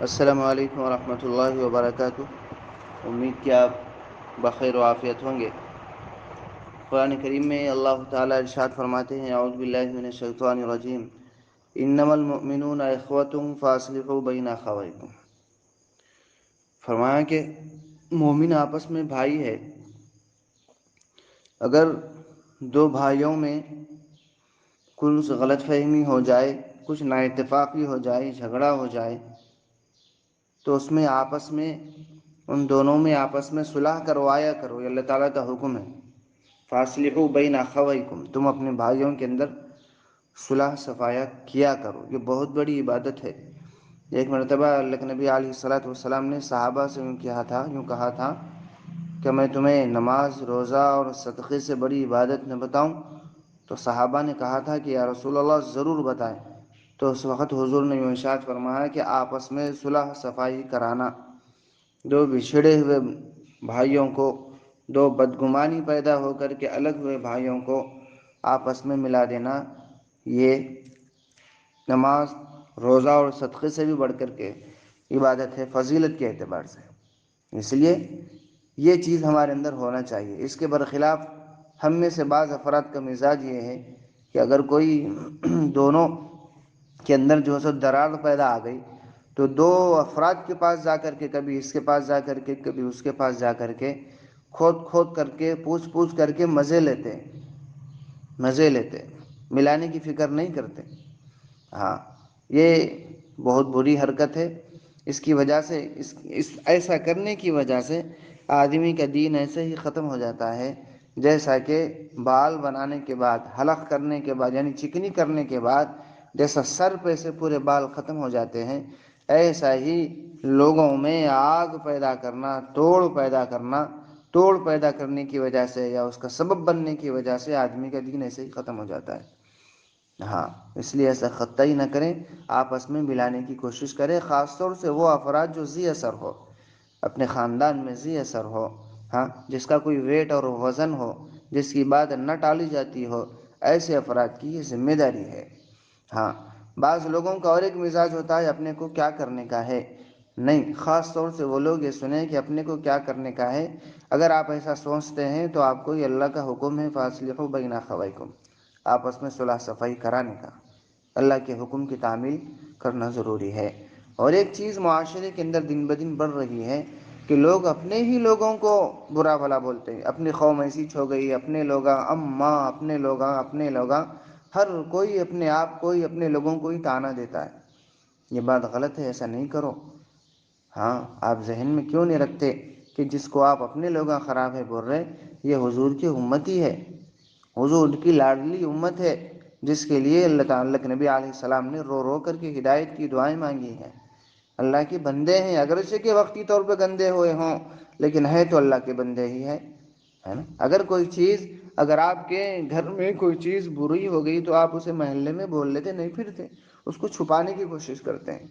السلام علیکم ورحمۃ اللہ وبرکاتہ۔ امید کہ آپ بخیر و عافیت ہوں گے۔ قرآن کریم میں اللہ تعالیٰ ارشاد فرماتے ہیں، اعوذ باللہ من الشیطان الرجیم، انما المؤمنون اخوۃ فاصلحوا بین اخویکم۔ فرمایا کہ مومن آپس میں بھائی ہے۔ اگر دو بھائیوں میں کچھ غلط فہمی ہو جائے، کچھ نا اتفاقی ہو جائے، جھگڑا ہو جائے، تو اس میں آپس میں ان دونوں میں آپس میں صلح کروایا کرو۔ یہ اللہ تعالیٰ کا حکم ہے، فاصلحوا بین اخویکم، تم اپنے بھائیوں کے اندر صلح صفایا کیا کرو۔ یہ بہت بڑی عبادت ہے۔ ایک مرتبہ اللہ کے نبی علیہ الصلوۃ والسلام نے صحابہ سے یوں کہا تھا کہ میں تمہیں نماز، روزہ اور صدقے سے بڑی عبادت نہ بتاؤں؟ تو صحابہ نے کہا تھا کہ یا رسول اللہ ضرور بتائیں۔ تو اس وقت حضور نے ارشاد فرمایا کہ آپس میں صلح صفائی کرانا، دو بچھڑے ہوئے بھائیوں کو، دو بدگمانی پیدا ہو کر کے الگ ہوئے بھائیوں کو آپس میں ملا دینا، یہ نماز، روزہ اور صدقے سے بھی بڑھ کر کے عبادت ہے، فضیلت کے اعتبار سے۔ اس لیے یہ چیز ہمارے اندر ہونا چاہیے۔ اس کے برخلاف ہم میں سے بعض افراد کا مزاج یہ ہے کہ اگر کوئی دونوں کے اندر جو ہے سو دراڑ پیدا آ گئی تو دو افراد کے پاس جا کر کے، کبھی اس کے پاس جا کر کے، کبھی اس کے پاس جا کر کے، کھود کر کے، پوچھ کر کے مزے لیتے، ملانے کی فکر نہیں کرتے۔ ہاں، یہ بہت بری حرکت ہے۔ اس کی وجہ سے ایسا کرنے کی وجہ سے آدمی کا دین ایسے ہی ختم ہو جاتا ہے جیسا کہ بال بنانے کے بعد، حلق کرنے کے بعد، یعنی چکنی کرنے کے بعد جیسا سر پہ سے پورے بال ختم ہو جاتے ہیں، ایسا ہی لوگوں میں آگ پیدا کرنا، توڑ پیدا کرنے کی وجہ سے یا اس کا سبب بننے کی وجہ سے آدمی کا دین ایسے ہی ختم ہو جاتا ہے۔ ہاں، اس لیے ایسا قطعی نہ کریں، آپس میں ملانے کی کوشش کریں، خاص طور سے وہ افراد جو ذی اثر ہو، اپنے خاندان میں ذی اثر ہو، ہاں، جس کا کوئی ویٹ اور وزن ہو، جس کی بات نہ ٹالی جاتی ہو، ایسے افراد کی یہ ذمہ داری ہے۔ ہاں، بعض لوگوں کا اور ایک مزاج ہوتا ہے، اپنے کو کیا کرنے کا ہے۔ نہیں، خاص طور سے وہ لوگ یہ سنیں کہ اپنے کو کیا کرنے کا ہے۔ اگر آپ ایسا سوچتے ہیں تو آپ کو یہ اللہ کا حکم ہے، فاصلحوا بین اخویکم، آپس میں صلح صفائی کرانے کا، اللہ کے حکم کی تعمیل کرنا ضروری ہے۔ اور ایک چیز معاشرے کے اندر دن بدن بڑھ رہی ہے کہ لوگ اپنے ہی لوگوں کو برا بھلا بولتے ہیں۔ اپنی قوم ایسی ہو گئی، اپنے لوگاں، اپنے لوگاں، ہر کوئی اپنے آپ کو ہی، اپنے لوگوں کو ہی طعنہ دیتا ہے۔ یہ بات غلط ہے، ایسا نہیں کرو۔ ہاں، آپ ذہن میں کیوں نہیں رکھتے کہ جس کو آپ اپنے لوگاں خراب ہے بول رہے، یہ حضور کی امتی ہے، حضور کی لاڈلی امت ہے، جس کے لیے اللہ تعالیٰ کے نبی علیہ السلام نے رو رو کر کے ہدایت کی دعائیں مانگی ہیں۔ اللہ کے بندے ہیں، اگرچہ کہ وقتی طور پہ گندے ہوئے ہوں، لیکن ہے تو اللہ کے بندے ہی ہے نا۔ اگر آپ کے گھر میں کوئی چیز بری ہو گئی تو آپ اسے محلے میں بول لیتے، نہیں پھرتے، اس کو چھپانے کی کوشش کرتے ہیں۔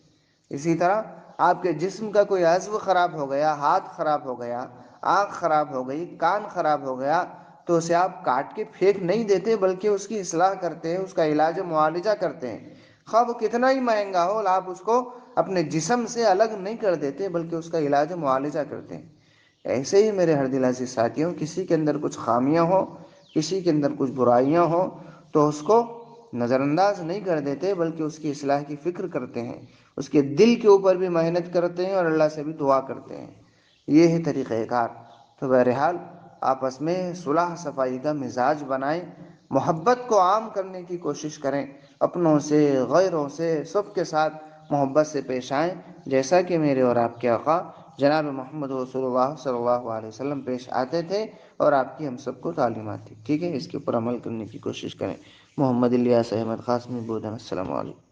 اسی طرح آپ کے جسم کا کوئی عضو خراب ہو گیا، ہاتھ خراب ہو گیا، آنکھ خراب ہو گئی، کان خراب ہو گیا، تو اسے آپ کاٹ کے پھینک نہیں دیتے، بلکہ اس کی اصلاح کرتے ہیں، اس کا علاج و معالجہ کرتے ہیں۔ خواہ وہ کتنا ہی مہنگا ہو، آپ اس کو اپنے جسم سے الگ نہیں کر دیتے، بلکہ اس کا علاج و معالجہ کرتے ہیں۔ ایسے ہی میرے ہر دل عزیز ساتھیوں، کسی کے اندر کچھ خامیاں ہوں، کسی کے اندر کچھ برائیاں ہوں، تو اس کو نظر انداز نہیں کر دیتے، بلکہ اس کی اصلاح کی فکر کرتے ہیں، اس کے دل کے اوپر بھی محنت کرتے ہیں اور اللہ سے بھی دعا کرتے ہیں۔ یہ ہے طریقہ کار۔ تو بہرحال آپس میں صلح صفائی کا مزاج بنائیں، محبت کو عام کرنے کی کوشش کریں، اپنوں سے، غیروں سے، سب کے ساتھ محبت سے پیش آئیں، جیسا کہ میرے اور آپ کے آقا جناب محمد رسول اللہ صلی اللہ علیہ وسلم پیش آتے تھے، اور آپ کی ہم سب کو تعلیمات تھی۔ ٹھیک ہے، اس کے اوپر عمل کرنے کی کوشش کریں۔ محمد الیاس احمد قاسمی بودن، السلام علیکم۔